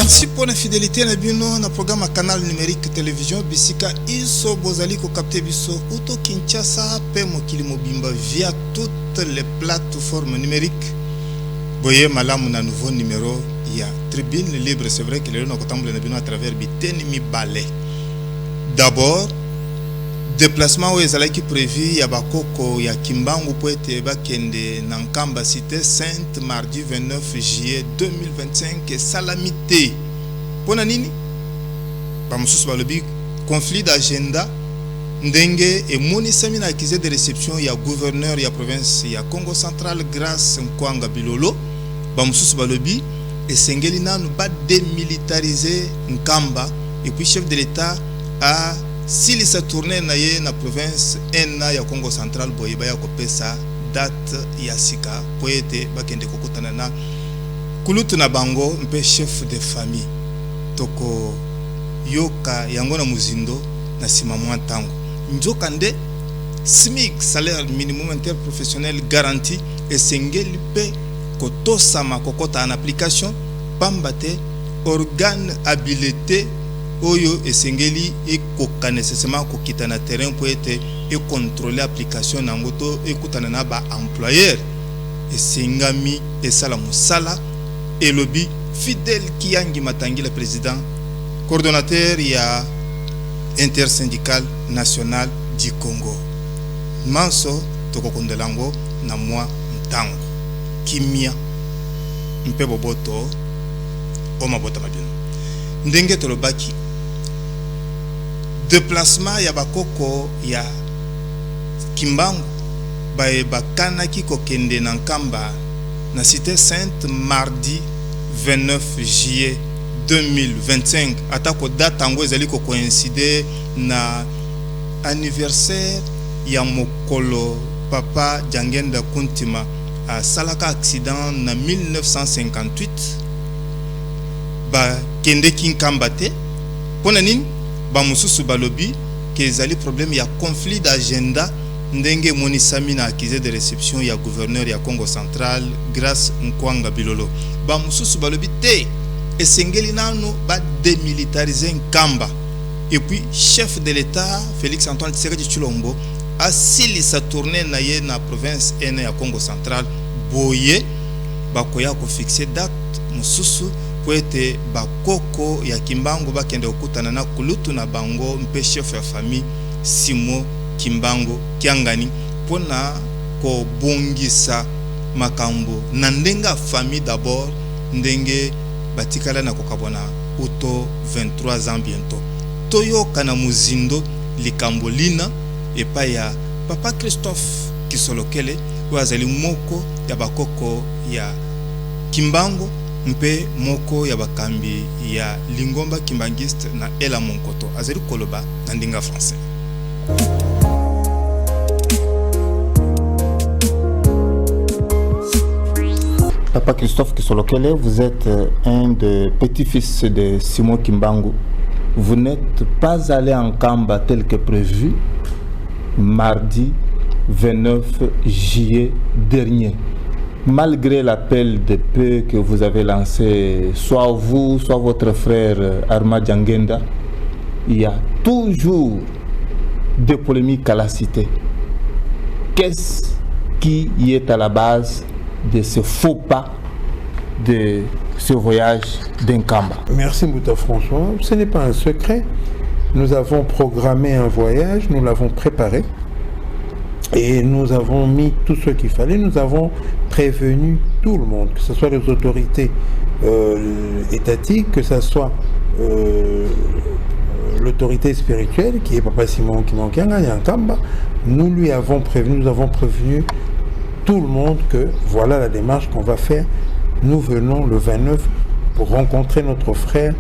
Merci pour la fidélité na bino na programme à canal numérique télévision bisika iso bozali ko capter biso uto Kinshasa pe mokili mobimba via toutes les plateformes numériques. Boye malamu na nouveau numéro ya Tribune Libre, c'est vrai que le na kotambola na bino à travers biteni mi balai. D'abord déplacement où ezalaki prévu ya bakoko ya Kimbangu po ete bakende na Nkamba cité Sainte mardi 29 juillet 2025 et salamité pona nini ba mususu balobi conflit d'agenda ndenge emonisami na accusé de réception ya gouverneur ya province ya Congo central grâce Nkwanga Bilolo ba mususu balobi esengeli nanu ba démilitariser Nkamba et puis chef de l'état a s'il s'est tourné na province ena ya Congo central boyeba ya kopesa date ya sika poete bakende kokutana na kulutu na bango mpe chef de famille toko yoka yango na muzindo na sima mwa tango nzoka nde SMIC salaire minimum interprofessionnel garanti esengeli pe kotosama kokota en application pambate organe habilité oyo esengeli ekoka nécessairement kokita na terrain pour être et contrôler application nango to ekutana na ba employeur esengami esala musala elobi Fidèle Kiangi Matangi le président coordonnateur ya intersyndical national du Congo manso tokokondelango na mwa ntango kimia mpe boboto o mabota mabino ndenge tolobaki déplacement ya bakoko ya Kimbangu bae bakana ki kokende na Nkamba na cité Sainte mardi 29 juillet 2025 atako date tango ezali ko coïncider na anniversaire ya mokolo papa Jangenda Kuntima a salaka accident na 1958 ba kende Nkamba te pona nini ba mususu balobi ke ezali problème ya conflit d'agenda ndenge monisami na accusé de réception ya gouverneur ya Congo central grâce Nkwanga Bilolo ba mususu balobi te esengeli nanu ba démilitariser Nkamba et puis chef de l'état Félix Antoine Tshisekedi Tshilombo a silisa tourner na ye na province ene ya Congo central boye bakoya ko fixer date mususu poete bakoko ya Kimbangu bakende okutana na kulutu na bango mpe chef ya famille Simo Kimbangu Kiangani pona ko bongisa makambo na ndenga famille d'abord ndenge batikala na kokabona uto 23 ans bientôt toyo kana muzindo likambolina epa ya papa Christophe Kisolokele wazali moko ya bakoko ya Kimbangu mpe moko ya bakambi ya Lingomba Kimbangiste na Ela Monkoto azeli koloba na ndinga français. Papa Christophe Kisolokele, vous êtes un des petits-fils de Simon Kimbangu. Vous n'êtes pas allé en Nkamba tel que prévu mardi 29 juillet dernier. Malgré l'appel de paix que vous avez lancé, soit vous, soit votre frère Arma Jangenda, il y a toujours des polémiques à la cité. Qu'est-ce qui est à la base de ce faux pas de ce voyage d'Nkamba? Merci Mouta François. Ce n'est pas un secret. Nous avons programmé un voyage, nous l'avons préparé. Et nous avons mis tout ce qu'il fallait, nous avons prévenu tout le monde, que ce soit les autorités étatiques, que ce soit l'autorité spirituelle, qui est Papa Simon Kimankianga Nkamba. Nous lui avons prévenu, nous avons prévenu tout le monde que voilà la démarche qu'on va faire. Nous venons le 29 pour rencontrer notre frère,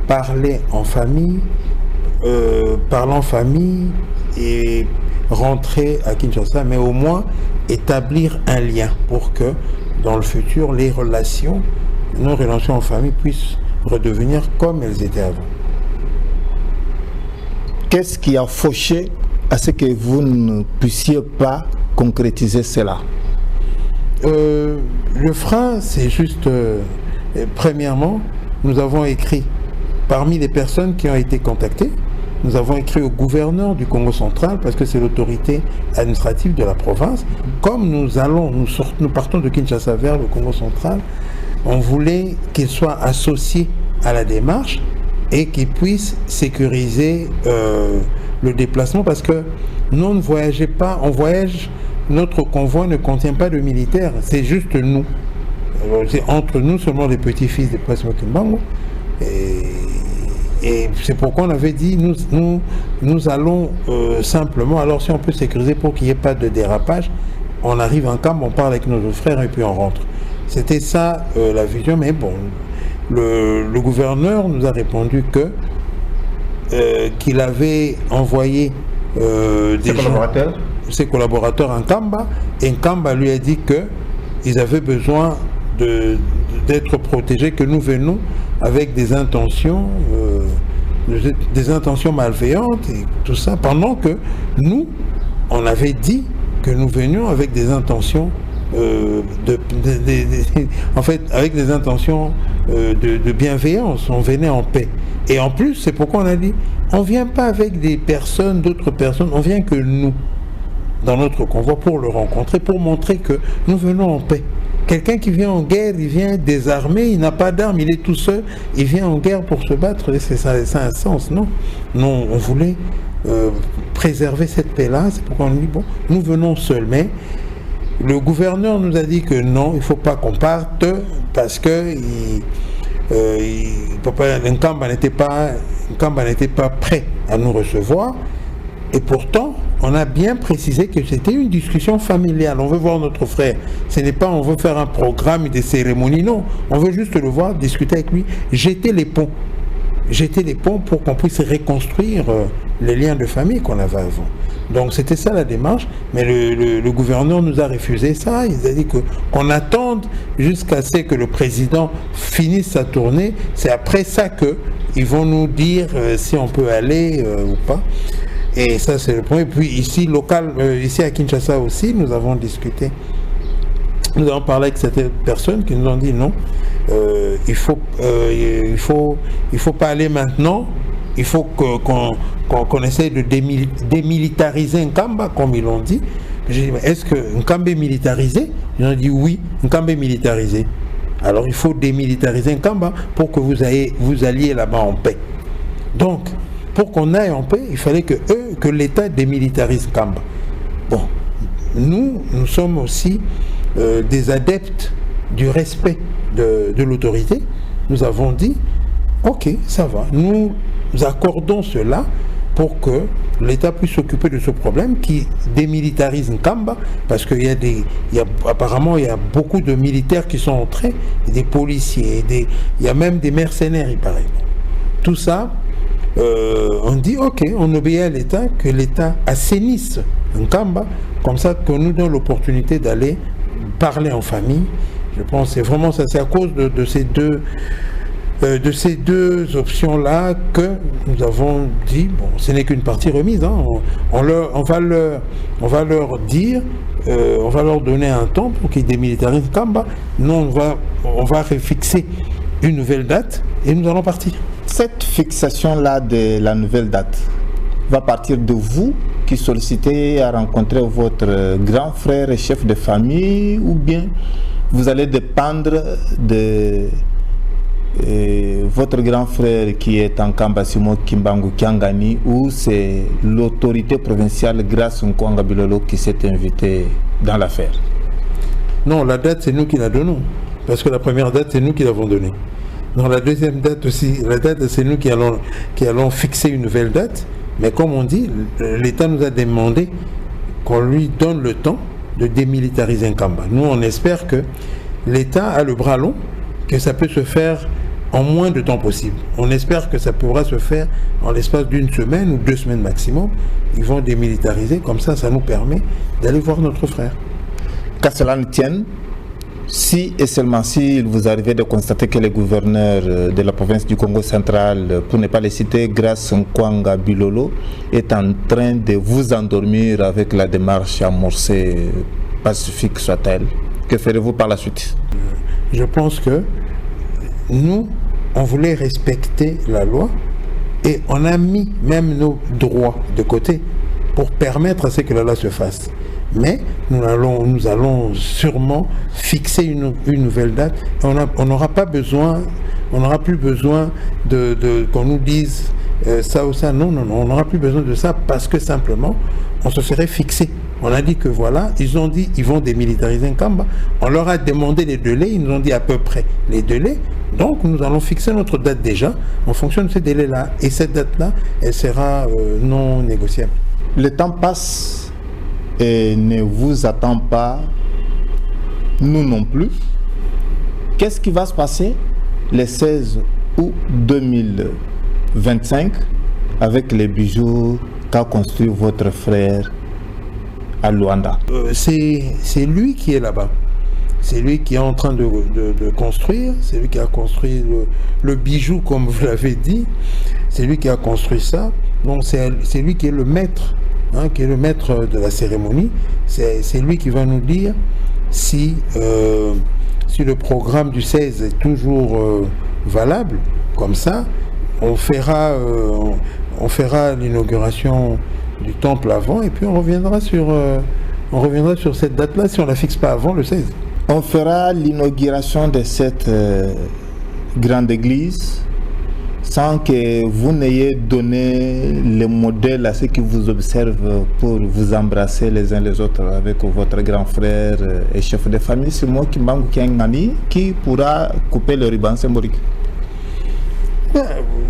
parler en famille, parler en famille et rentrer à Kinshasa, mais au moins établir un lien pour que dans le futur, nos relations en famille puissent redevenir comme elles étaient avant. Qu'est-ce qui a fauché à ce que vous ne puissiez pas concrétiser cela? Le frein, c'est juste, premièrement, nous avons écrit, parmi les personnes qui ont été contactées, nous avons écrit au gouverneur du Congo central, parce que c'est l'autorité administrative de la province. Comme nous partons de Kinshasa vers le Congo central, on voulait qu'il soit associé à la démarche et qu'il puisse sécuriser le déplacement, parce que nous ne voyageons pas, on voyage, notre convoi ne contient pas de militaires, c'est juste nous. C'est entre nous seulement les petits-fils de Patrice Mokimbangu. Et c'est pourquoi on avait dit, nous allons simplement, alors si on peut sécuriser pour qu'il n'y ait pas de dérapage, on arrive en camp, on parle avec nos frères et puis on rentre. C'était ça la vision, mais bon, le gouverneur nous a répondu que qu'il avait envoyé ses collaborateurs en Kamba, et Kamba lui a dit qu'ils avaient besoin d'être protégés, que nous venons avec des intentions malveillantes et tout ça, pendant que nous, on avait dit que nous venions avec des intentions en fait, avec des intentions de bienveillance, on venait en paix. Et en plus, c'est pourquoi on a dit, on ne vient pas avec des personnes, d'autres personnes, on vient que nous, dans notre convoi, pour le rencontrer, pour montrer que nous venons en paix. Quelqu'un qui vient en guerre, il vient désarmé, il n'a pas d'armes, il est tout seul, il vient en guerre pour se battre, ça a un sens, non? Non, on voulait préserver cette paix-là, c'est pourquoi on dit, bon, nous venons seuls, mais le gouverneur nous a dit que non, il ne faut pas qu'on parte, parce que Nkamba n'était pas prêt à nous recevoir, et pourtant, on a bien précisé que c'était une discussion familiale. On veut voir notre frère. Ce n'est pas on veut faire un programme de cérémonie, non. On veut juste le voir, discuter avec lui, jeter les ponts pour qu'on puisse reconstruire les liens de famille qu'on avait avant. Donc c'était ça la démarche, mais le gouverneur nous a refusé ça. Il a dit qu'on attende jusqu'à ce que le président finisse sa tournée. C'est après ça qu'ils vont nous dire si on peut aller ou pas. Et ça c'est le point. Et puis ici, ici à Kinshasa aussi, nous avons discuté. Nous avons parlé avec certaines personnes qui nous ont dit non, il faut pas aller maintenant. Il faut qu'on essaie de démilitariser Nkamba, comme ils l'ont dit. J'ai dit, est-ce que Nkamba est militarisé? Ils ont dit oui, Nkamba est militarisé. Alors il faut démilitariser Nkamba pour que vous alliez là-bas en paix. Donc, pour qu'on aille en paix, il fallait que l'État démilitarise Nkamba. Bon, nous sommes aussi des adeptes du respect de l'autorité. Nous avons dit, ok, ça va, nous accordons cela pour que l'État puisse s'occuper de ce problème qui démilitarise Nkamba, parce qu'il apparemment il y a beaucoup de militaires qui sont entrés, des policiers, il y a même des mercenaires, il paraît. Tout ça, on dit ok, on obéit à l'État, que l'État assainisse Nkamba, comme ça qu'on nous donne l'opportunité d'aller parler en famille. Je pense que c'est vraiment ça, c'est à cause de ces deux options-là que nous avons dit, bon, ce n'est qu'une partie remise, hein. On va leur dire, on va leur donner un temps pour qu'ils démilitarisent Nkamba. Nous, on va fixer une nouvelle date et nous allons partir. Cette fixation-là de la nouvelle date va partir de vous qui sollicitez à rencontrer votre grand frère et chef de famille, ou bien vous allez dépendre de votre grand frère qui est en Kamba Simo Kimbangu Kiangani, ou c'est l'autorité provinciale Grace Nkwanga Bilolo qui s'est invitée dans l'affaire? Non, la date c'est nous qui la donnons, parce que la première date c'est nous qui l'avons donnée. Dans la deuxième date aussi, la date c'est nous qui allons fixer une nouvelle date, mais comme on dit, l'État nous a demandé qu'on lui donne le temps de démilitariser Nkamba. Nous on espère que l'État a le bras long, que ça peut se faire en moins de temps possible. On espère que ça pourra se faire en l'espace d'une semaine ou 2 semaines maximum. Ils vont démilitariser, comme ça nous permet d'aller voir notre frère. Qu'à cela ne tienne, si et seulement si il vous arrivait de constater que le gouverneur de la province du Congo central, pour ne pas les citer, Grace Nkwanga Bilolo, est en train de vous endormir avec la démarche amorcée, pacifique soit-elle, que ferez-vous par la suite? Je pense que nous, on voulait respecter la loi et on a mis même nos droits de côté pour permettre à ce que la loi se fasse. Mais nous allons sûrement fixer une nouvelle date. On n'aura pas besoin, on n'aura plus besoin de qu'on nous dise ça ou ça. Non, on n'aura plus besoin de ça parce que simplement, on se serait fixé. On a dit que voilà, ils ont dit ils vont démilitariser Nkamba. On leur a demandé les délais, ils nous ont dit à peu près les délais. Donc nous allons fixer notre date déjà en fonction de ces délais-là. Et cette date-là, elle sera non négociable. Le temps passe et ne vous attend pas, nous non plus. Qu'est-ce qui va se passer le 16 août 2025 avec les bijoux qu'a construit votre frère à Luanda? C'est lui qui est là-bas. C'est lui qui est en train de construire. C'est lui qui a construit le bijou, comme vous l'avez dit. C'est lui qui a construit ça. Donc c'est lui qui est le maître. Qui est le maître de la cérémonie. C'est lui qui va nous dire si le programme du 16 est toujours valable. Comme ça, on fera l'inauguration du temple avant et puis on reviendra sur cette date-là si on ne la fixe pas avant le 16. On fera l'inauguration de cette grande église sans que vous n'ayez donné le modèle à ceux qui vous observent pour vous embrasser les uns les autres avec votre grand frère et chef de famille, Simon Kimbangu Kiangani, qui pourra couper le ruban symbolique.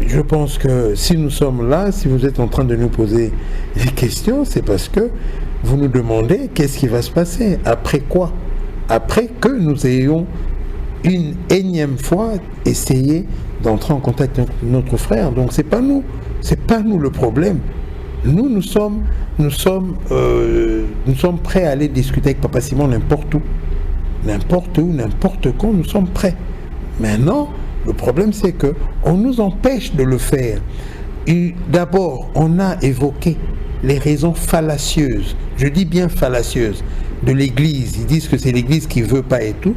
Je pense que si nous sommes là, si vous êtes en train de nous poser des questions, c'est parce que vous nous demandez qu'est-ce qui va se passer, après quoi? Après que nous ayons une énième fois essayé d'entrer en contact avec notre frère. Donc c'est pas nous le problème. Nous sommes prêts à aller discuter avec Papa Simon n'importe où, n'importe quand, nous sommes prêts. Maintenant, le problème c'est que on nous empêche de le faire. D'abord, on a évoqué les raisons fallacieuses, je dis bien fallacieuses, de l'Église. Ils disent que c'est l'Église qui veut pas et tout.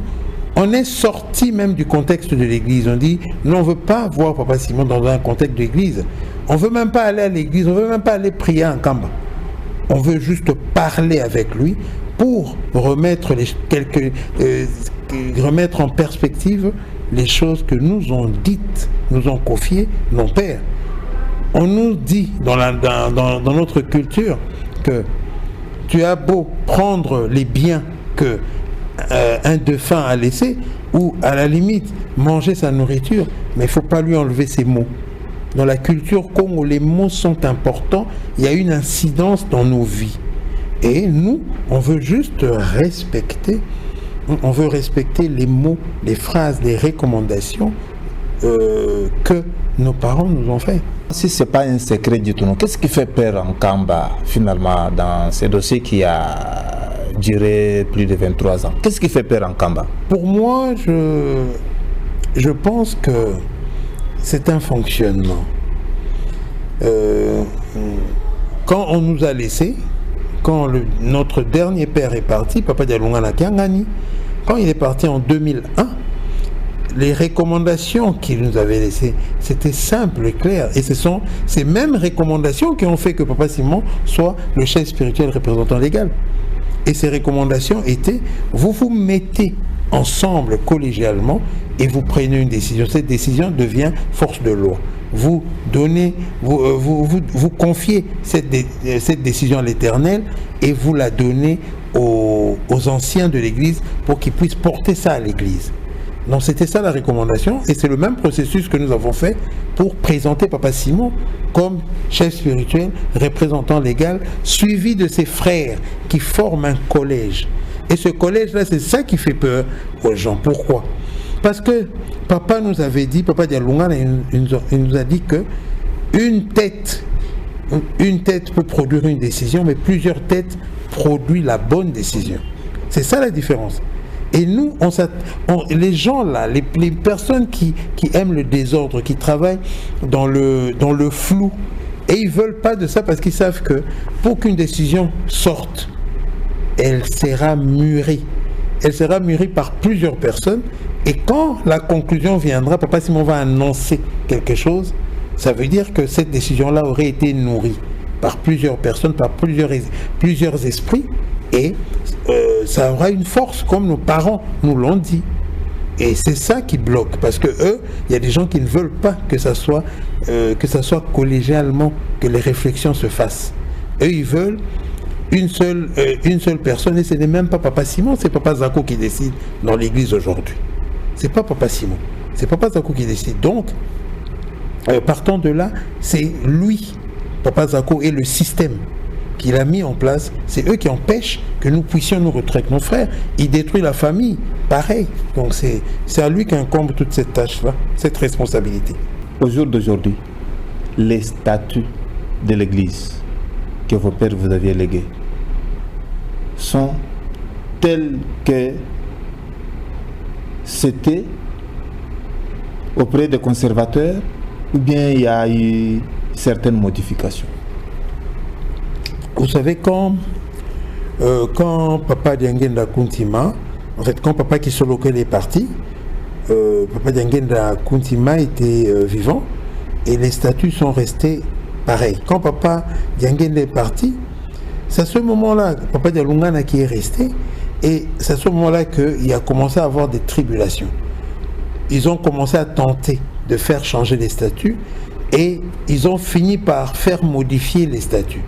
On est sorti même du contexte de l'église. On dit, non, on ne veut pas voir Papa Simon dans un contexte d'église. On ne veut même pas aller à l'église, on ne veut même pas aller prier en Nkamba. On veut juste parler avec lui pour remettre en perspective les choses que nous ont dites, nous ont confiées nos pères. On nous dit dans notre culture que tu as beau prendre les biens que un défunt a laissé, ou à la limite manger sa nourriture, mais il ne faut pas lui enlever ses mots. Dans la culture Congo, les mots sont importants, il y a une incidence dans nos vies. Et nous, on veut juste respecter les mots, les phrases, les recommandations que nos parents nous ont fait. Si ce n'est pas un secret du tout, qu'est-ce qui fait peur en Nkamba, finalement, dans ce dossier qui a duré plus de 23 ans? Qu'est-ce qui fait peur en Nkamba? Pour moi, je pense que c'est un fonctionnement. Quand on nous a laissés, quand notre dernier père est parti, Papa Dialungana Kiangani, quand il est parti en 2001, les recommandations qu'il nous avait laissées, c'était simple et clair. Et ce sont ces mêmes recommandations qui ont fait que Papa Simon soit le chef spirituel représentant légal. Et ces recommandations étaient, vous vous mettez ensemble collégialement et vous prenez une décision. Cette décision devient force de loi. Vous donnez, vous confiez cette décision à l'Éternel et vous la donnez aux anciens de l'Église pour qu'ils puissent porter ça à l'Église. Donc c'était ça la recommandation et c'est le même processus que nous avons fait pour présenter Papa Simon comme chef spirituel, représentant légal, suivi de ses frères qui forment un collège. Et ce collège-là, c'est ça qui fait peur aux gens. Pourquoi? Parce que Papa nous avait dit, Papa Dialunga, il nous a dit que une tête peut produire une décision, mais plusieurs têtes produisent la bonne décision. C'est ça la différence. Et nous, les gens là, les personnes qui aiment le désordre, qui travaillent dans le flou, et ils ne veulent pas de ça parce qu'ils savent que pour qu'une décision sorte, elle sera mûrie. Elle sera mûrie par plusieurs personnes Et quand la conclusion viendra, Papa Simon va annoncer quelque chose, ça veut dire que cette décision-là aurait été nourrie par plusieurs personnes, par plusieurs esprits, et ça aura une force, comme nos parents nous l'ont dit. Et c'est ça qui bloque, parce que eux, il y a des gens qui ne veulent pas que ça soit collégialement, que les réflexions se fassent. Eux, ils veulent une seule personne, et ce n'est même pas Papa Simon, c'est Papa Zako qui décide dans l'église aujourd'hui. C'est pas Papa Simon, c'est Papa Zako qui décide. Donc, partant de là, c'est lui, Papa Zako, et le système qu'il a mis en place, c'est eux qui empêchent que nous puissions nous retrouver avec nos frères. Il détruit la famille, pareil. Donc c'est à lui qu'incombe toute cette tâche-là, cette responsabilité. Au jour d'aujourd'hui, les statuts de l'Église que vos pères vous aviez légués sont tels que c'était auprès des conservateurs, ou bien il y a eu certaines modifications? Vous savez, quand Papa Diangenda Kuntima, en fait, quand Papa Kisolokel est parti, Papa Diangenda Kuntima était vivant et les statuts sont restés pareils. Quand Papa Diangenda est parti, c'est à ce moment-là, Papa Dialungana qui est resté, et c'est à ce moment-là qu'il a commencé à avoir des tribulations. Ils ont commencé à tenter de faire changer les statuts et ils ont fini par faire modifier les statuts.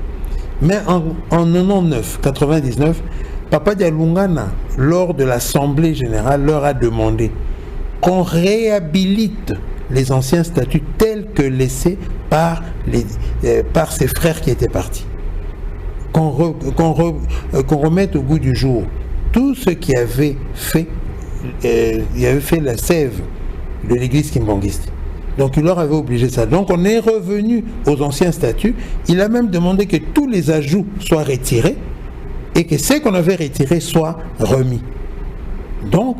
Mais en 99, Papa Dialungana, lors de l'Assemblée générale, leur a demandé qu'on réhabilite les anciens statuts tels que laissés par ses frères qui étaient partis. Qu'on remette au goût du jour tout ce qui avait fait, la sève de l'église kimbanguiste. Donc il leur avait obligé ça. Donc on est revenu aux anciens statuts. Il a même demandé que tous les ajouts soient retirés et que ce qu'on avait retiré soit remis. Donc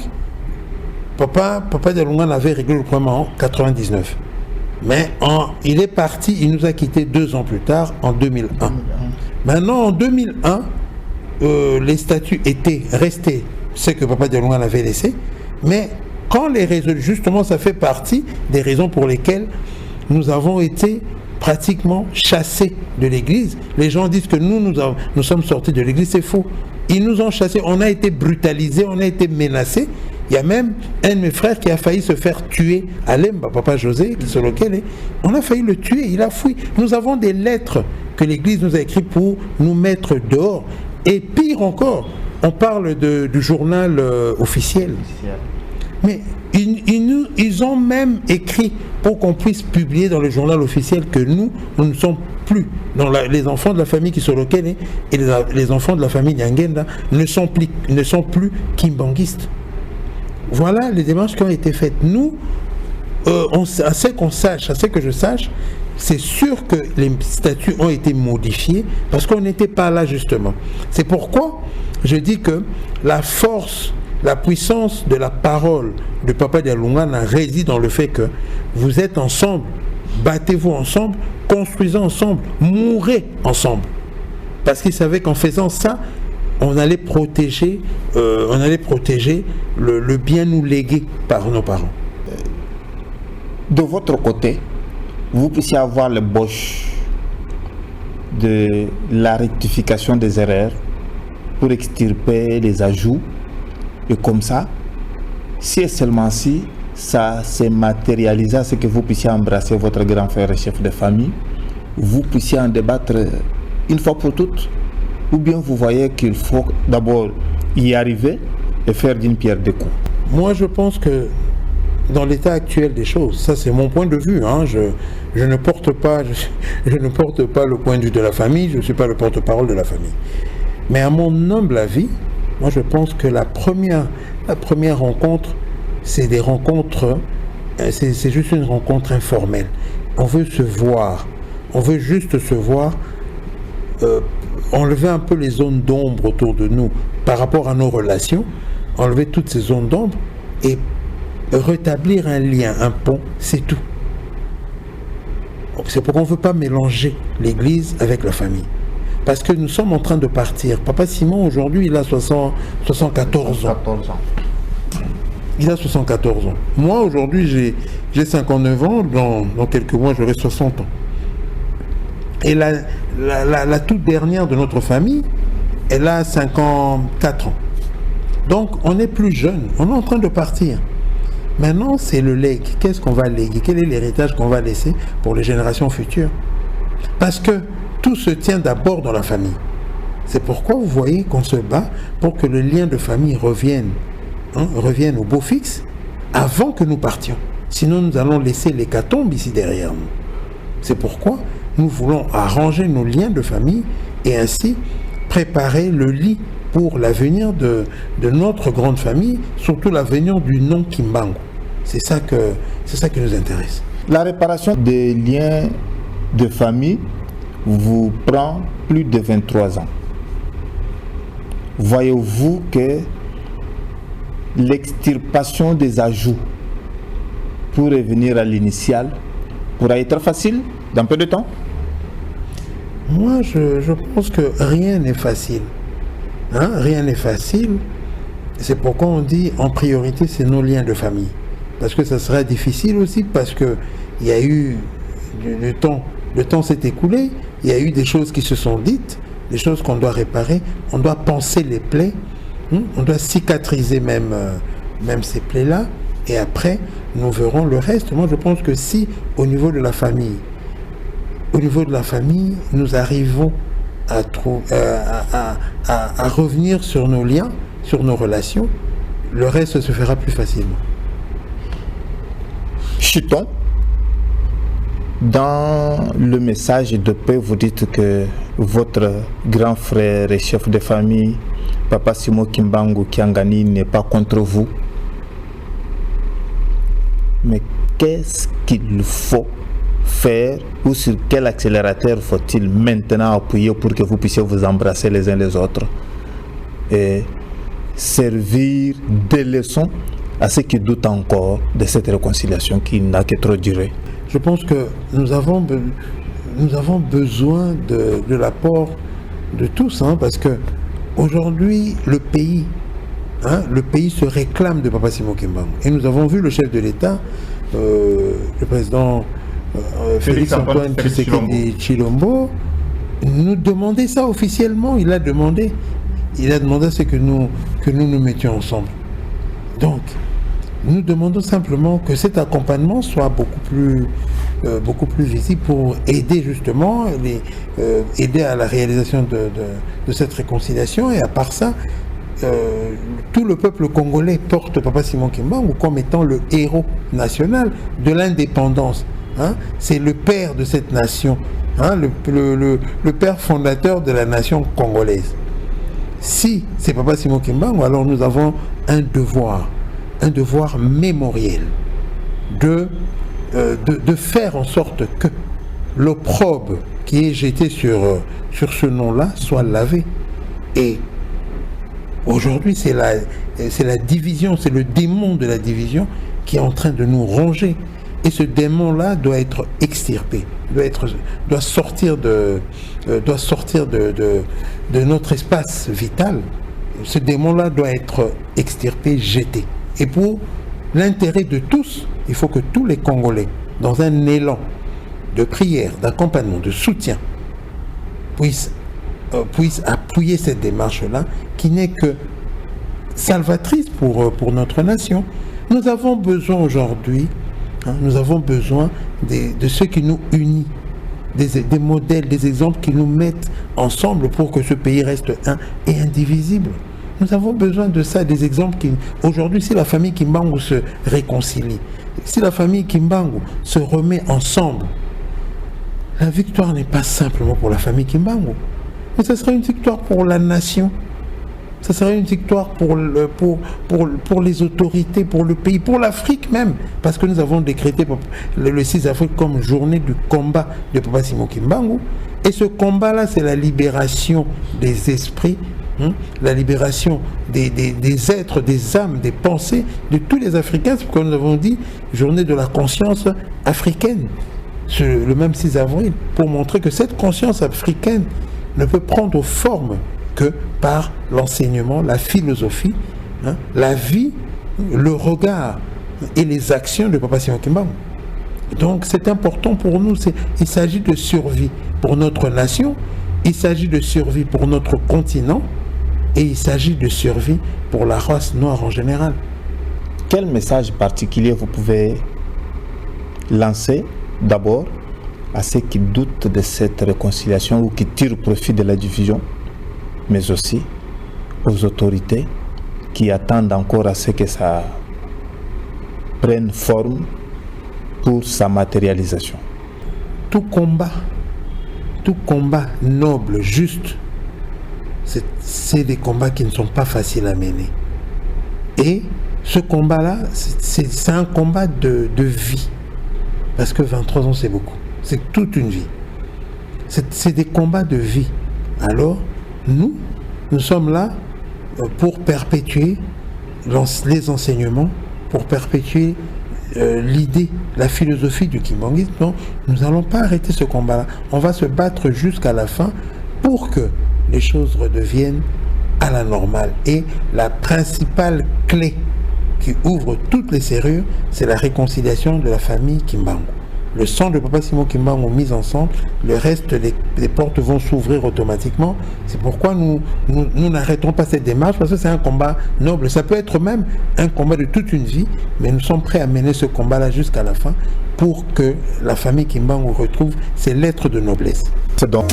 Papa Dialungana avait réglé le problème en 99. Mais il est parti, il nous a quittés 2 ans plus tard, en 2001. Maintenant, en 2001, les statuts étaient restés, ce que Papa Dialungana avait laissé, mais quand les raisons, justement, ça fait partie des raisons pour lesquelles nous avons été pratiquement chassés de l'église. Les gens disent que nous sommes sortis de l'église, c'est faux. Ils nous ont chassés, on a été brutalisés, on a été menacés. Il y a même un de mes frères qui a failli se faire tuer à Lemba, Papa José, qui sur lequel on a failli le tuer, il a fui. Nous avons des lettres que l'église nous a écrites pour nous mettre dehors. Et pire encore, on parle du journal officiel. Mais ils ont même écrit pour qu'on puisse publier dans le journal officiel que nous ne sommes plus, les enfants de la famille Kisolokene et les enfants de la famille Diangenda ne sont plus kimbanguistes. Voilà les démarches qui ont été faites. Nous, à ce que je sache, c'est sûr que les statuts ont été modifiés parce qu'on n'était pas là justement. C'est pourquoi je dis que la force, la puissance de la parole de Papa Dialungana réside dans le fait que vous êtes ensemble, battez-vous ensemble, construisez ensemble, mourrez ensemble. Parce qu'il savait qu'en faisant ça, on allait protéger le bien nous légué par nos parents. De votre côté, vous puissiez avoir le boche de la rectification des erreurs pour extirper les ajouts. Et comme ça, si et seulement si ça s'est matérialisé à ce que vous puissiez embrasser votre grand frère et chef de famille, vous puissiez en débattre une fois pour toutes, ou bien vous voyez qu'il faut d'abord y arriver et faire d'une pierre deux coups? Moi, je pense que dans l'état actuel des choses, ça c'est mon point de vue, hein, je ne porte pas le point de vue de la famille, je ne suis pas le porte-parole de la famille. Mais à mon humble avis, moi je pense que la première rencontre, c'est des rencontres, c'est juste une rencontre informelle. On veut se voir, on veut juste se voir, enlever un peu les zones d'ombre autour de nous par rapport à nos relations, enlever toutes ces zones d'ombre et rétablir un lien, un pont, c'est tout. C'est pourquoi on ne veut pas mélanger l'église avec la famille. Parce que nous sommes en train de partir. Papa Simon, aujourd'hui, il a 74 ans. il a 74 ans. Moi, aujourd'hui, j'ai 59 ans. Dans quelques mois, j'aurai 60 ans. Et la toute dernière de notre famille, elle a 54 ans. Donc, on est plus jeune. On est en train de partir. Maintenant, c'est le legs. Qu'est-ce qu'on va léguer? Quel est l'héritage qu'on va laisser pour les générations futures? Parce que tout se tient d'abord dans la famille. C'est pourquoi vous voyez qu'on se bat pour que le lien de famille revienne au beau fixe avant que nous partions. Sinon, nous allons laisser l'hécatombe ici derrière nous. C'est pourquoi nous voulons arranger nos liens de famille et ainsi préparer le lit pour l'avenir de notre grande famille, surtout l'avenir du nom Kimbangu. C'est ça qui nous intéresse. La réparation des liens de famille vous prend plus de 23 ans. Voyez-vous que l'extirpation des ajouts pour revenir à l'initial pourra être facile dans peu de temps? Moi, je pense que rien n'est facile. Rien n'est facile. C'est pourquoi on dit en priorité, c'est nos liens de famille. Parce que ça sera difficile aussi, parce qu'il y a eu le temps s'est écoulé, il y a eu des choses qui se sont dites, des choses qu'on doit réparer, on doit panser les plaies, on doit cicatriser même ces plaies-là, et après, nous verrons le reste. Moi, je pense que si, au niveau de la famille, nous arrivons à revenir sur nos liens, sur nos relations, le reste se fera plus facilement. Chuton, dans le message de paix, vous dites que votre grand frère et chef de famille, Papa Simon Kimbangu Kiangani, n'est pas contre vous. Mais qu'est-ce qu'il faut faire ou sur quel accélérateur faut-il maintenant appuyer pour que vous puissiez vous embrasser les uns les autres et servir de leçons à ceux qui doutent encore de cette réconciliation qui n'a que trop duré? Je pense que nous avons besoin de l'apport de tous, parce que aujourd'hui le pays se réclame de Papa Simon Kimbangu. Et nous avons vu le chef de l'État, le président Félix Antoine Tshisekedi Tshilombo, nous demander ça officiellement. Il a demandé à ce que nous nous mettions ensemble. Donc, nous demandons simplement que cet accompagnement soit beaucoup plus visible pour aider justement, aider à la réalisation de cette réconciliation. Et à part ça, tout le peuple congolais porte Papa Simon Kimbangu comme étant le héros national de l'indépendance. C'est le père de cette nation, le père fondateur de la nation congolaise. Si c'est Papa Simon Kimbangu, alors nous avons un devoir mémoriel de faire en sorte que l'opprobre qui est jeté sur ce nom-là soit lavé. Et aujourd'hui, c'est la division, c'est le démon de la division qui est en train de nous ronger. Et ce démon-là doit être extirpé, doit sortir de notre espace vital. Ce démon-là doit être extirpé, jeté. Et pour l'intérêt de tous, il faut que tous les Congolais, dans un élan de prière, d'accompagnement, de soutien, puissent appuyer cette démarche-là, qui n'est que salvatrice pour notre nation. Nous avons besoin aujourd'hui, nous avons besoin de ce qui nous unit, des modèles, des exemples qui nous mettent ensemble pour que ce pays reste un et indivisible. Nous avons besoin de ça, des exemples qui... Aujourd'hui, si la famille Kimbangu se réconcilie, si la famille Kimbangu se remet ensemble, la victoire n'est pas simplement pour la famille Kimbangu, mais ce sera une victoire pour la nation. Ce sera une victoire pour les autorités, pour le pays, pour l'Afrique même. Parce que nous avons décrété le 6 avril comme journée du combat de Papa Simon Kimbangu. Et ce combat-là, c'est la libération des esprits, la libération des êtres, des âmes, des pensées de tous les Africains. C'est pourquoi nous avons dit journée de la conscience africaine, le même 6 avril, pour montrer que cette conscience africaine ne peut prendre forme que par l'enseignement, la philosophie, la vie le regard et les actions de Papa Simon Kimbangu. Donc c'est important pour nous, il s'agit de survie pour notre nation, il s'agit de survie pour notre continent et il s'agit de survie pour la race noire en général. Quel message particulier vous pouvez lancer d'abord à ceux qui doutent de cette réconciliation ou qui tirent profit de la division, mais aussi aux autorités qui attendent encore à ce que ça prenne forme pour sa matérialisation? Tout combat noble, juste, c'est des combats qui ne sont pas faciles à mener. Et ce combat-là, c'est un combat de vie. Parce que 23 ans, c'est beaucoup. C'est toute une vie. C'est des combats de vie. Alors, nous sommes là pour perpétuer les enseignements, pour perpétuer l'idée, la philosophie du kimbanguisme. Donc, nous n'allons pas arrêter ce combat-là. On va se battre jusqu'à la fin pour que les choses redeviennent à la normale. Et la principale clé qui ouvre toutes les serrures, c'est la réconciliation de la famille Kimbangu. Le sang de Papa Simon Kimbangu mis ensemble, le reste des portes vont s'ouvrir automatiquement. C'est pourquoi nous n'arrêtons pas cette démarche, parce que c'est un combat noble. Ça peut être même un combat de toute une vie, mais nous sommes prêts à mener ce combat-là jusqu'à la fin pour que la famille Kimbangu retrouve ses lettres de noblesse. C'est donc.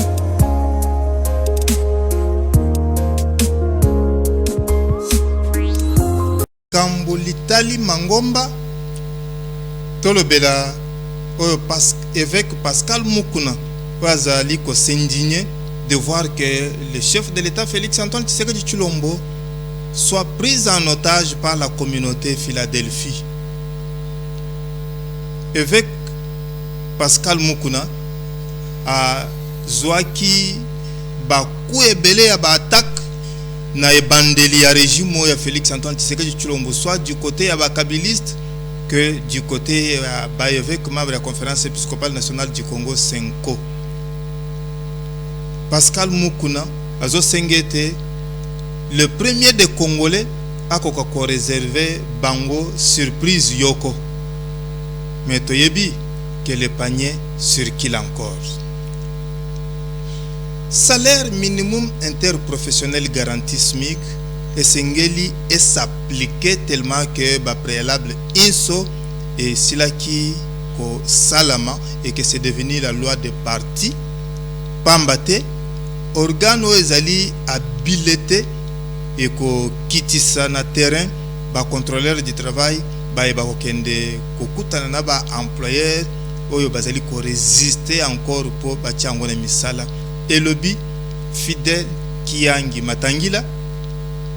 Kambolitali Mangomba, Tolobela, évêque Pascal Mukuna, Wazali ko s'indigner de voir que le chef de l'État Félix Antoine Tshisekedi Tshilombo soit pris en otage par la communauté Philadelphie. Évêque Pascal Mukuna a Zouaki Bakou Ebele à attaque na ebandeli ya régime ya Félix Antoine Tshisekedi Tshilombo, soit du côté abakabiliste que du côté évêque membre de la conférence épiscopale nationale du Congo Senko. Pascal Mukuna azo sengete le premier des Congolais a ko réservé bango surprise yoko, mais toyebi que le panier circule encore. Salaire minimum interprofessionnel garanti SMIC et Sengeli et s'appliquer tellement que préalable INSO et Silaki ko Salama et que c'est devenu la loi des partis. Pambate organo ezali habilité et ko kitisa na terrain ba contrôleur du travail ba ko kende ko kutana na ba employeur oyo bazali ko résister encore pour ba tiangona misala. Et lobby Fidèle Kiangi Matangila,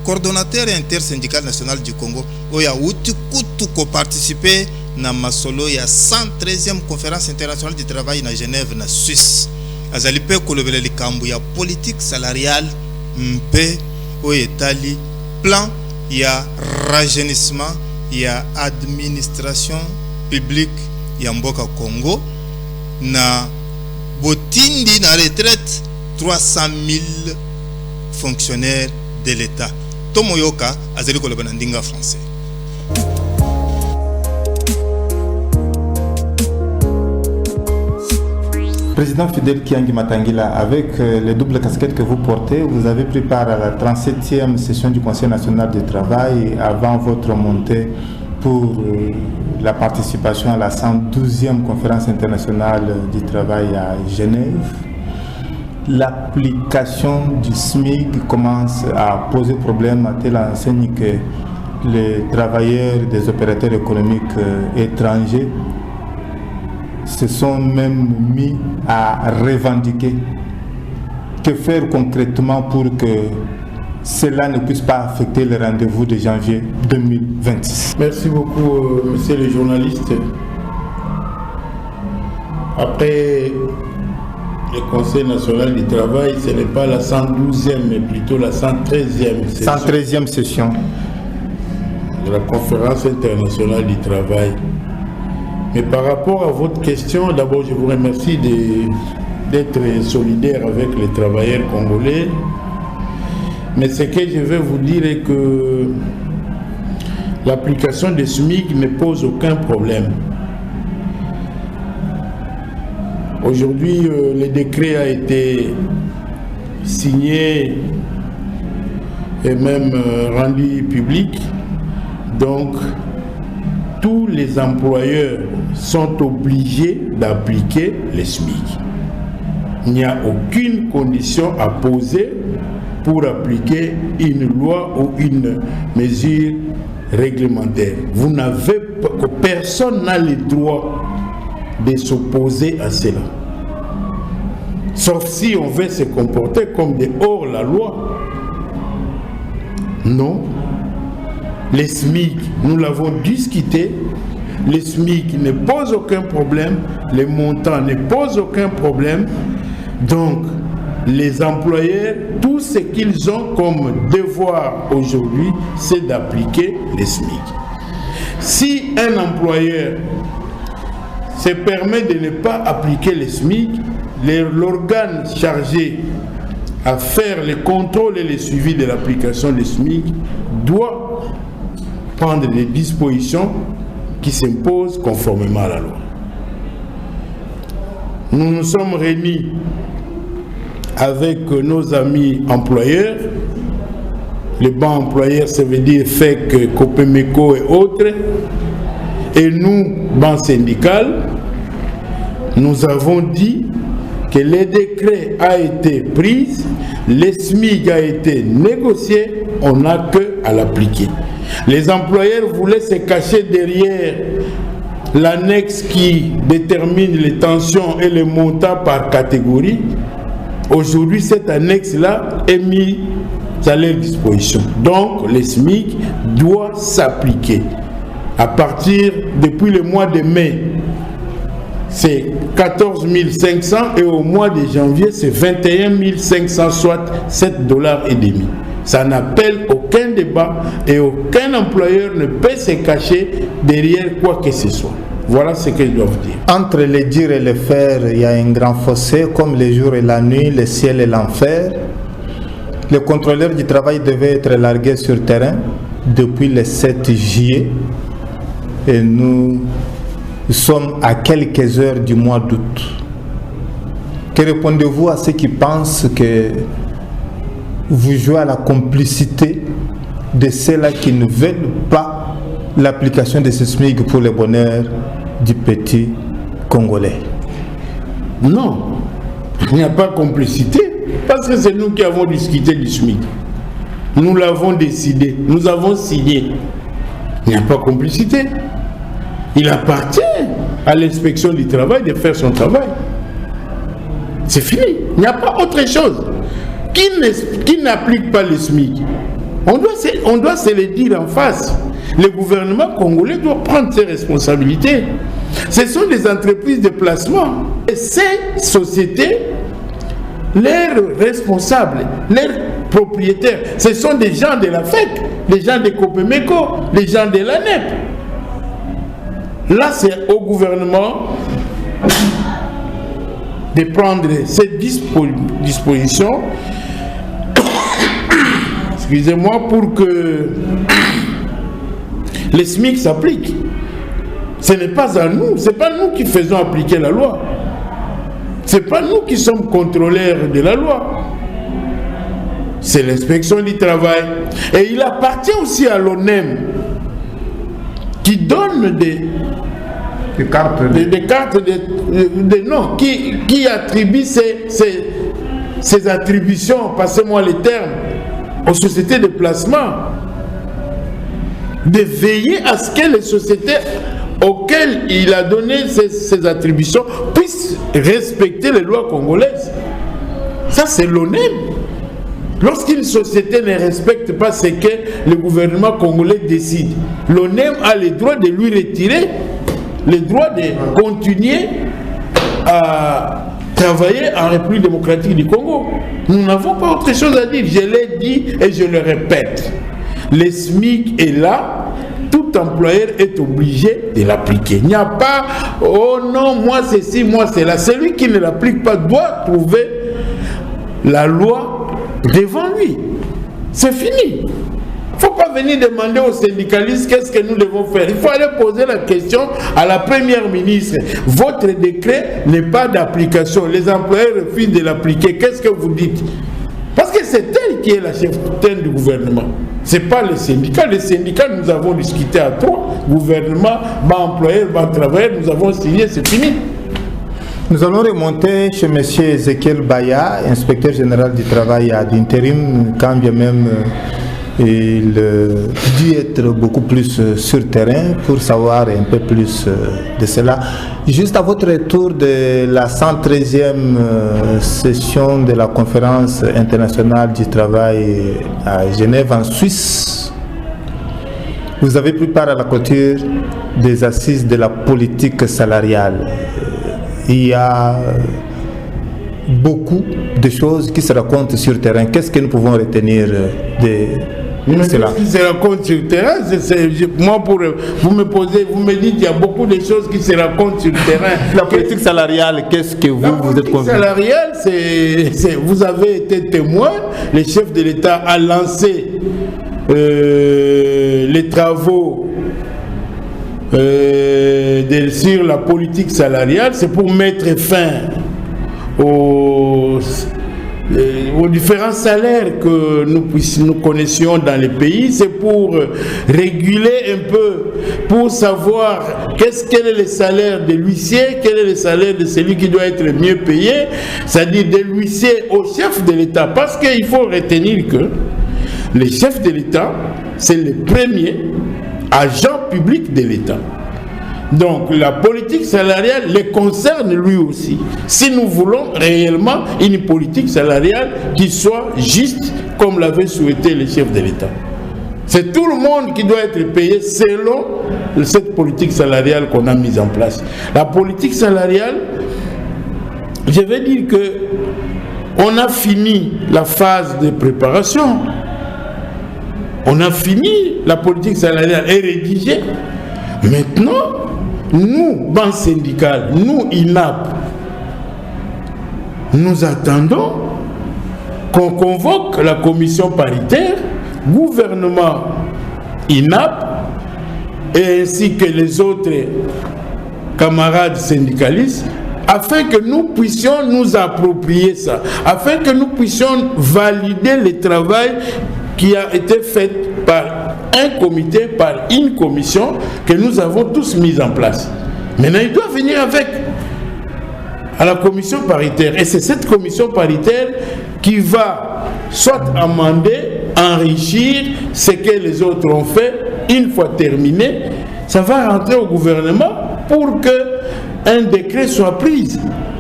coordonnateur intersyndical national du Congo, oya uti kutu ko participer na masolo ya 113e conférence internationale du travail na Genève na Suisse. Azali pe kolobela likambu ya politique salariale mpe oya tali plan ya rajeunissement ya administration publique ya mboka Congo na Botindi na retraite 300 000 fonctionnaires de l'État. Tomoyoka azali koloba na ndinga français. Président Fidèle Kiangi Matangila, avec les doubles casquettes que vous portez, vous avez pris part à la 37e session du Conseil national du travail avant votre montée pour la participation à la 112e conférence internationale du travail à Genève. L'application du SMIC commence à poser problème à telle enseigne que les travailleurs des opérateurs économiques étrangers se sont même mis à revendiquer. Que faire concrètement pour que cela ne puisse pas affecter le rendez-vous de janvier 2026? Merci beaucoup, monsieur le journaliste. Après le Conseil national du travail, ce n'est pas la 112e, mais plutôt la 113e session. 113e session de la conférence internationale du travail. Mais par rapport à votre question, d'abord je vous remercie d'être solidaire avec les travailleurs congolais. Mais ce que je vais vous dire est que l'application des SMIC ne pose aucun problème. Aujourd'hui, le décret a été signé et même rendu public. Donc, tous les employeurs sont obligés d'appliquer les SMIC. Il n'y a aucune condition à poser pour appliquer une loi ou une mesure réglementaire. Vous n'avez pas, personne n'a le droit de s'opposer à cela. Sauf si on veut se comporter comme des hors-la-loi. Non. Les SMIC, nous l'avons discuté, les SMIC ne posent aucun problème, les montants ne posent aucun problème. Donc, les employeurs, tout ce qu'ils ont comme devoir aujourd'hui, c'est d'appliquer les SMIC. Si un employeur se permet de ne pas appliquer les SMIC, l'organe chargé à faire le contrôle et le suivi de l'application des SMIC doit prendre les dispositions qui s'imposent conformément à la loi. Nous nous sommes réunis avec nos amis employeurs, les bancs employeurs, ça veut dire FEC, Copemeco et autres, et nous, banques syndicales, nous avons dit que le décret a été pris, le SMIC a été négocié, on n'a qu'à l'appliquer. Les employeurs voulaient se cacher derrière l'annexe qui détermine les tensions et les montants par catégorie. Aujourd'hui, cette annexe-là est mise à leur disposition. Donc, le SMIC doit s'appliquer. À partir, depuis le mois de mai, c'est 14 500 et au mois de janvier, c'est 21 500, soit $7,50. Ça n'appelle aucun débat et aucun employeur ne peut se cacher derrière quoi que ce soit. Voilà ce que je dois vous dire. Entre le dire et le faire, il y a un grand fossé, comme le jour et la nuit, le ciel et l'enfer. Les contrôleurs du travail devaient être largués sur terrain depuis le 7 juillet. Et nous sommes à quelques heures du mois d'août. Que répondez-vous à ceux qui pensent que vous jouez à la complicité de ceux-là qui ne veulent pas l'application de ce SMIC pour le bonheur du petit Congolais? Non, il n'y a pas de complicité, parce que c'est nous qui avons discuté du SMIC. Nous l'avons décidé, nous avons signé. Il n'y a pas de complicité. Il appartient à l'inspection du travail de faire son travail. C'est fini, il n'y a pas autre chose. Qui n'applique pas le SMIC, on doit se le dire en face. Le gouvernement congolais doit prendre ses responsabilités. Ce sont des entreprises de placement. Et ces sociétés, leurs responsables, leurs propriétaires, ce sont des gens de la FEC, des gens de Copemeco, des gens de l'ANEP. Là, c'est au gouvernement de prendre cette disposition, excusez-moi, pour que les SMIC s'appliquent. Ce n'est pas à nous, ce n'est pas nous qui faisons appliquer la loi. Ce n'est pas nous qui sommes contrôleurs de la loi. C'est l'inspection du travail. Et il appartient aussi à l'ONEM qui donne des cartes, non, qui attribue ces attributions, passez-moi les termes, aux sociétés de placement, de veiller à ce que les sociétés auxquelles il a donné ces attributions puissent respecter les lois congolaises. Ça, c'est l'ONEM. Lorsqu'une société ne respecte pas ce que le gouvernement congolais décide, l'ONEM a le droit de lui retirer le droit de continuer à travailler en République démocratique du Congo. Nous n'avons pas autre chose à dire. Je l'ai dit et je le répète. Le SMIC est là. Tout employeur est obligé de l'appliquer. Il n'y a pas « Oh non, moi c'est ci, moi c'est là ». Celui qui ne l'applique pas doit trouver la loi devant lui. C'est fini. Il ne faut pas pas venir demander aux syndicalistes qu'est-ce que nous devons faire. Il faut aller poser la question à la première ministre. Votre décret n'est pas d'application. Les employeurs refusent de l'appliquer. Qu'est-ce que vous dites? Parce que c'est elle qui est la chef du gouvernement. Ce n'est pas les syndicats. Les syndicats, nous avons discuté à trois. Gouvernement, employeur, travailleur, nous avons signé, c'est fini. Nous allons remonter chez M. Ezekiel Baya, inspecteur général du travail à l'intérim, quand bien même il dû être beaucoup plus sur terrain pour savoir un peu plus de cela. Juste à votre retour de la 113e session de la conférence internationale du travail à Genève en Suisse, vous avez pris part à la clôture des assises de la politique salariale. Il y a beaucoup de choses qui se racontent sur le terrain. Qu'est-ce que nous pouvons retenir de cela? Qui se racontent sur le terrain, moi, vous me dites qu'il y a beaucoup de choses qui se racontent sur le terrain. La politique salariale, qu'est-ce que vous êtes convaincu? La politique salariale, vous avez été témoin, le chef de l'État a lancé les travaux sur la politique salariale, c'est pour mettre fin aux différents salaires que nous connaissions dans les pays. C'est pour réguler un peu, pour savoir quel est le salaire de l'huissier, quel est le salaire de celui qui doit être mieux payé, c'est-à-dire de l'huissier au chef de l'État. Parce qu'il faut retenir que le chef de l'État, c'est le premier agent public de l'État. Donc la politique salariale les concerne lui aussi. Si nous voulons réellement une politique salariale qui soit juste comme l'avait souhaité le chef de l'État. C'est tout le monde qui doit être payé selon cette politique salariale qu'on a mise en place. La politique salariale, je vais dire que on a fini la phase de préparation. On a fini, la politique salariale est rédigée. Maintenant, nous, banque syndicale, nous, INAP, nous attendons qu'on convoque la commission paritaire, gouvernement, INAP, et ainsi que les autres camarades syndicalistes, afin que nous puissions nous approprier ça, afin que nous puissions valider le travail qui a été fait par un comité, par une commission que nous avons tous mis en place. Maintenant, il doit venir à la commission paritaire. Et c'est cette commission paritaire qui va soit amender, enrichir ce que les autres ont fait. Une fois terminé, ça va rentrer au gouvernement pour qu'un décret soit pris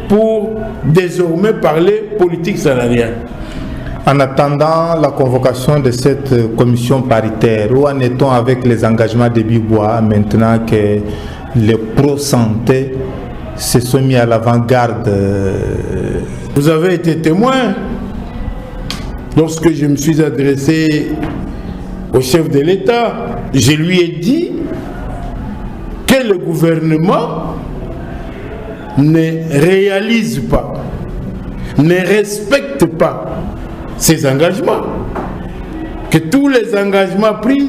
pour désormais parler politique salariale. En attendant la convocation de cette commission paritaire, où en est-on avec les engagements de Bibois maintenant que les pro-santé se sont mis à l'avant-garde? Vous avez été témoin lorsque je me suis adressé au chef de l'État. Je lui ai dit que le gouvernement ne réalise pas, ne respecte pas ces engagements, que tous les engagements pris,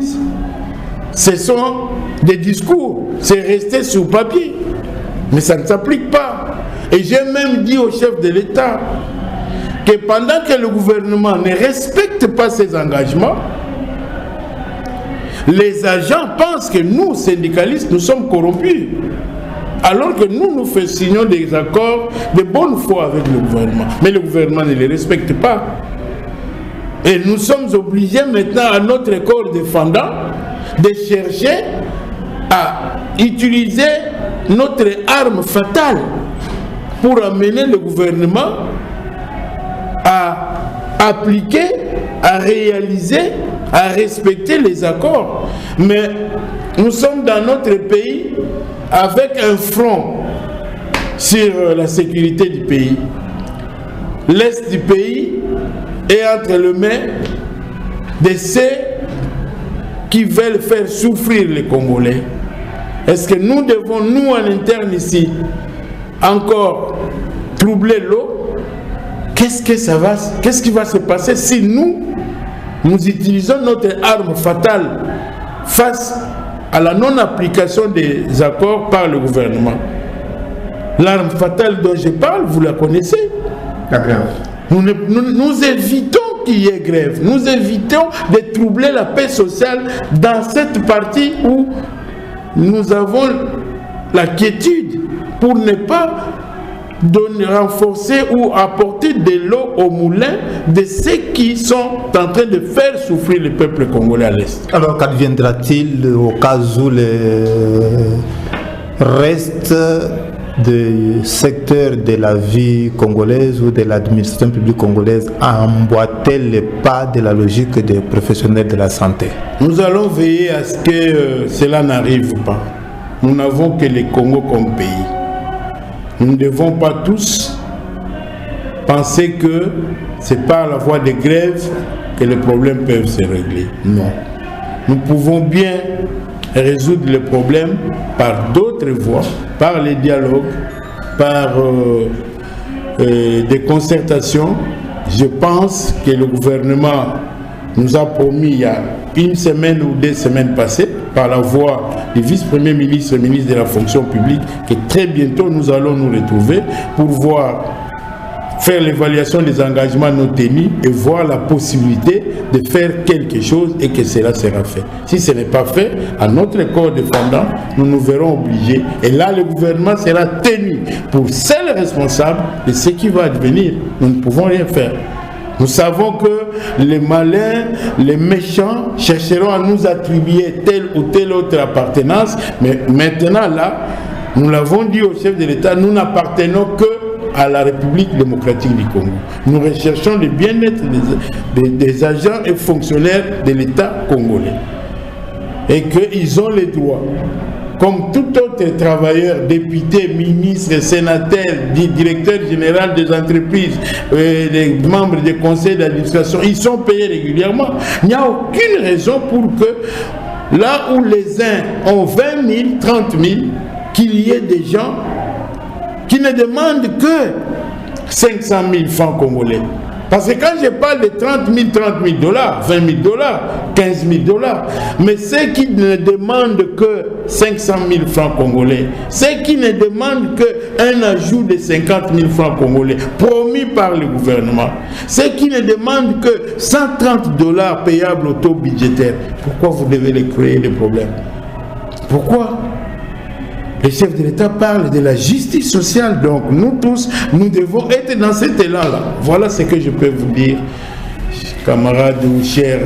ce sont des discours, c'est resté sur papier, mais ça ne s'applique pas. Et j'ai même dit au chef de l'État que pendant que le gouvernement ne respecte pas ces engagements, les agents pensent que nous, syndicalistes, nous sommes corrompus, alors que nous signons des accords de bonne foi avec le gouvernement, mais le gouvernement ne les respecte pas. Et nous sommes obligés maintenant à notre corps défendant de chercher à utiliser notre arme fatale pour amener le gouvernement à appliquer, à réaliser, à respecter les accords. Mais nous sommes dans notre pays avec un front sur la sécurité du pays. L'Est du pays est entre les mains de ceux qui veulent faire souffrir les Congolais. Est-ce que nous devons, nous en interne ici, encore troubler l'eau? Qu'est-ce qui va se passer si nous, nous utilisons notre arme fatale face à la non-application des accords par le gouvernement. L'arme fatale dont je parle, vous la connaissez. La grève. Nous évitons qu'il y ait grève. Nous évitons de troubler la paix sociale dans cette partie où nous avons la quiétude pour ne pas renforcer ou apporter de l'eau au moulin de ceux qui sont en train de faire souffrir le peuple congolais à l'Est. Alors qu'adviendra-t-il au cas où le reste du secteur de la vie congolaise ou de l'administration publique congolaise emboîtait les pas de la logique des professionnels de la santé? Nous allons veiller à ce que cela n'arrive pas. Nous n'avons que le Congo comme pays. Nous ne devons pas tous penser que c'est par la voie de grève que les problèmes peuvent se régler. Non. Nous pouvons bien résoudre les problèmes par d'autres voies, par les dialogues, par des concertations. Je pense que le gouvernement nous a promis il y a une semaine ou 2 semaines passées, par la voix du vice-premier ministre et ministre de la fonction publique, que très bientôt nous allons nous retrouver pour faire l'évaluation des engagements non tenus et voir la possibilité de faire quelque chose et que cela sera fait. Si ce n'est pas fait, à notre corps défendant, nous nous verrons obligés. Et là, le gouvernement sera tenu pour seul responsable de ce qui va advenir. Nous ne pouvons rien faire. Nous savons que les malins, les méchants chercheront à nous attribuer telle ou telle autre appartenance, mais maintenant là, nous l'avons dit au chef de l'État, nous n'appartenons que à la République démocratique du Congo. Nous recherchons le bien-être des agents et fonctionnaires de l'État congolais. Et qu'ils ont les droits, comme tout autre travailleur, député, ministre, sénateur, directeur général des entreprises, les membres des conseils d'administration, ils sont payés régulièrement. Il n'y a aucune raison pour que là où les uns ont 20 000, 30 000, qu'il y ait des gens qui ne demandent que 500 000 francs congolais. Parce que quand je parle de 30 000 dollars, 20 000 dollars, 15 000 dollars, mais ceux qui ne demandent que 500 000 francs congolais, ceux qui ne demandent qu'un ajout de 50 000 francs congolais promis par le gouvernement, ceux qui ne demandent que 130 dollars payables au taux budgétaire, pourquoi vous devez les créer des problèmes? Pourquoi? Le chef de l'État parle de la justice sociale, donc nous tous, nous devons être dans cet élan-là. Voilà ce que je peux vous dire, camarades ou chers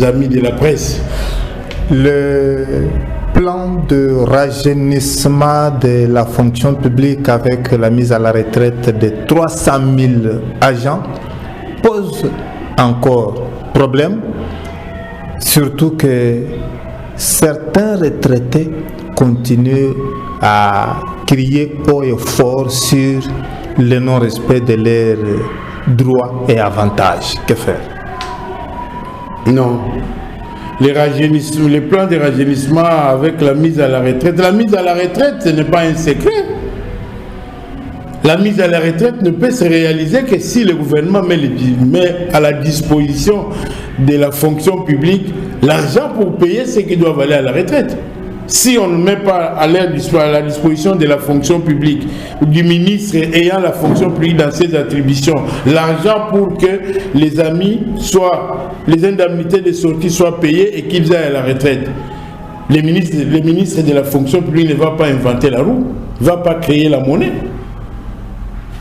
amis de la presse. Le plan de rajeunissement de la fonction publique avec la mise à la retraite de 300 000 agents pose encore problème, surtout que certains retraités continuent à crier haut et fort sur le non-respect de leurs droits et avantages. Que faire? Non. Les plans de rajeunissement avec la mise à la retraite. La mise à la retraite, ce n'est pas un secret. La mise à la retraite ne peut se réaliser que si le gouvernement met à la disposition de la fonction publique l'argent pour payer ceux qui doivent aller à la retraite. Si on ne met pas à la disposition de la fonction publique ou du ministre ayant la fonction publique dans ses attributions l'argent pour que les indemnités de sortie soient payées et qu'ils aillent à la retraite, le ministre de la fonction publique ne va pas inventer la roue, ne va pas créer la monnaie.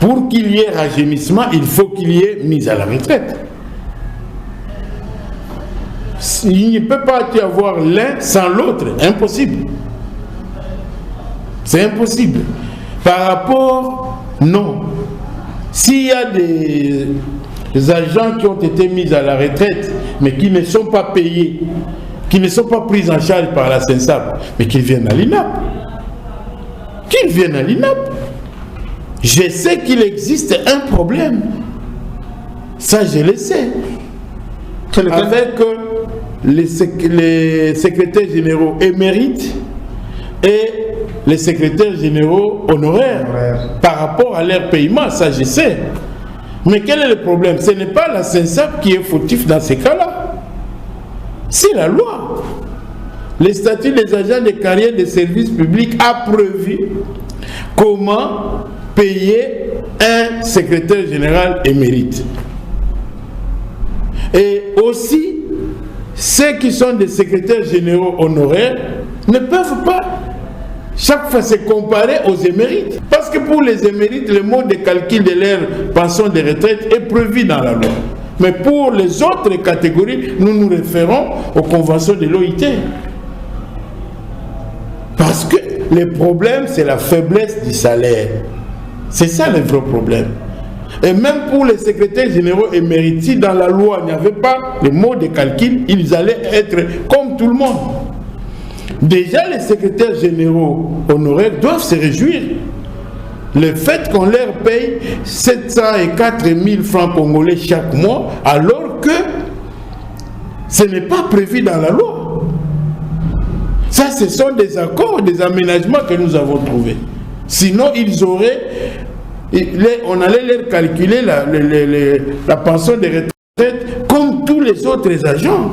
Pour qu'il y ait rajeunissement, il faut qu'il y ait mise à la retraite. Il ne peut pas y avoir l'un sans l'autre, impossible. C'est impossible. Par rapport, non. S'il y a des agents qui ont été mis à la retraite, mais qui ne sont pas payés, qui ne sont pas pris en charge par la SENSAP, mais qu'ils viennent à l'INAP. Qu'ils viennent à l'INAP. Je sais qu'il existe un problème. Ça, je le sais. Avec les secrétaires généraux émérites et les secrétaires généraux honoraires par rapport à leur paiement, ça je sais. Mais quel est le problème? Ce n'est pas la SENSAP qui est fautif dans ces cas-là. C'est la loi. Le statut des agents de carrière des services publics a prévu comment payer un secrétaire général émérite. Et aussi, ceux qui sont des secrétaires généraux honoraires ne peuvent pas chaque fois se comparer aux émérites. Parce que pour les émérites, le mode de calcul de leur pension de retraite est prévu dans la loi. Mais pour les autres catégories, nous nous référons aux conventions de l'OIT. Parce que le problème, c'est la faiblesse du salaire. C'est ça le vrai problème. Et même pour les secrétaires généraux émérites, si dans la loi il n'y avait pas le mode de calcul, ils allaient être comme tout le monde. Déjà, les secrétaires généraux honoraires doivent se réjouir. Le fait qu'on leur paye 704 000 francs congolais chaque mois, alors que ce n'est pas prévu dans la loi. Ça, ce sont des accords, des aménagements que nous avons trouvés. Sinon, ils auraient... on allait leur calculer la pension de retraite comme tous les autres agents.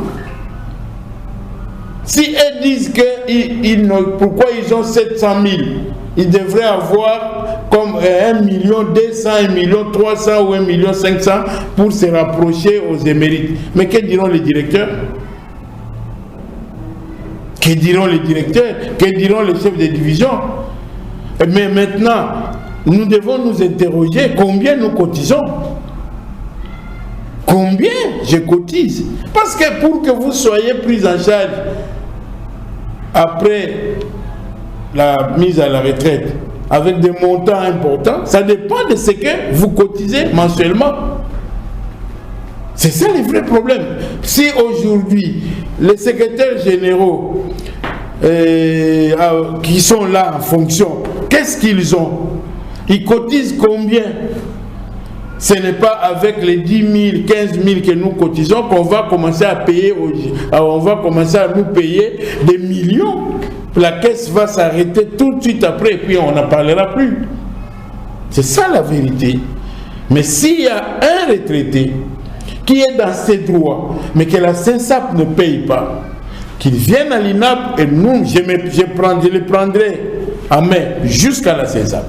Si elles disent que pourquoi ils ont 700 000, ils devraient avoir comme 1 200 000, 1 300 000 ou 1 500 000 pour se rapprocher aux émérites. Mais que diront les directeurs? Que diront les directeurs? Que diront les chefs de division? Mais maintenant, nous devons nous interroger combien nous cotisons. Combien je cotise? Parce que pour que vous soyez pris en charge après la mise à la retraite avec des montants importants, ça dépend de ce que vous cotisez mensuellement. C'est ça le vrai problème. Si aujourd'hui, les secrétaires généraux qui sont là en fonction, qu'est-ce qu'ils ont? Ils cotisent combien? Ce n'est pas avec les 10 000, 15 000 que nous cotisons qu'on va commencer à payer, on va commencer à nous payer des millions. La caisse va s'arrêter tout de suite après et puis on n'en parlera plus. C'est ça la vérité. Mais s'il y a un retraité qui est dans ses droits, mais que la SENSAP ne paye pas, qu'il vienne à l'INAP et nous, je le prendrai en main jusqu'à la SENSAP.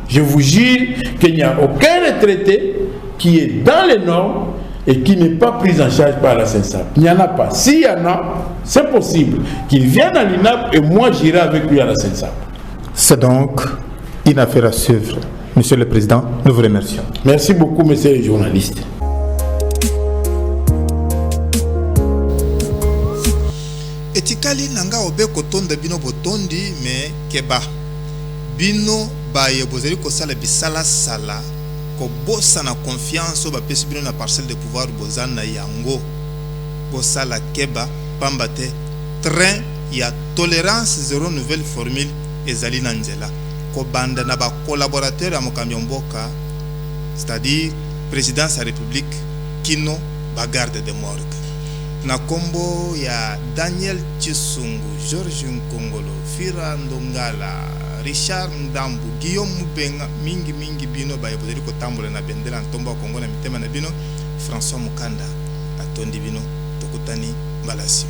Je vous jure qu'il n'y a aucun retraité qui est dans les normes et qui n'est pas pris en charge par la SENSAP. Il n'y en a pas. S'il y en a, c'est possible qu'il vienne à l'INAP et moi j'irai avec lui à la SENSAP. C'est donc une affaire à suivre. Monsieur le Président, nous vous remercions. Merci beaucoup, messieurs les journalistes. Etikali nanga obe kotonda bino botondi me keba bino baye bozali kosala bisala sala ko bossa na confiance ba pesi bino na parcelle de pouvoir bozana yango bosala keba pambate train ya tolérance zéro nouvelle formule ezali na nzela ko banda na ba collaborateur ya mokambi mboka, c'est-à-dire présidence de la République kino ba garde de morgue na kombo ya Daniel Chisungu, Georges Nkongolo, Fira Ndongala, Richard Ndambu, Guillaume Mubenga, mingi bino ba yebozeli ko tambola na bendela ntomba Kongo na mitema na bino, François Mukanda atondi bino tokutani mbalasi.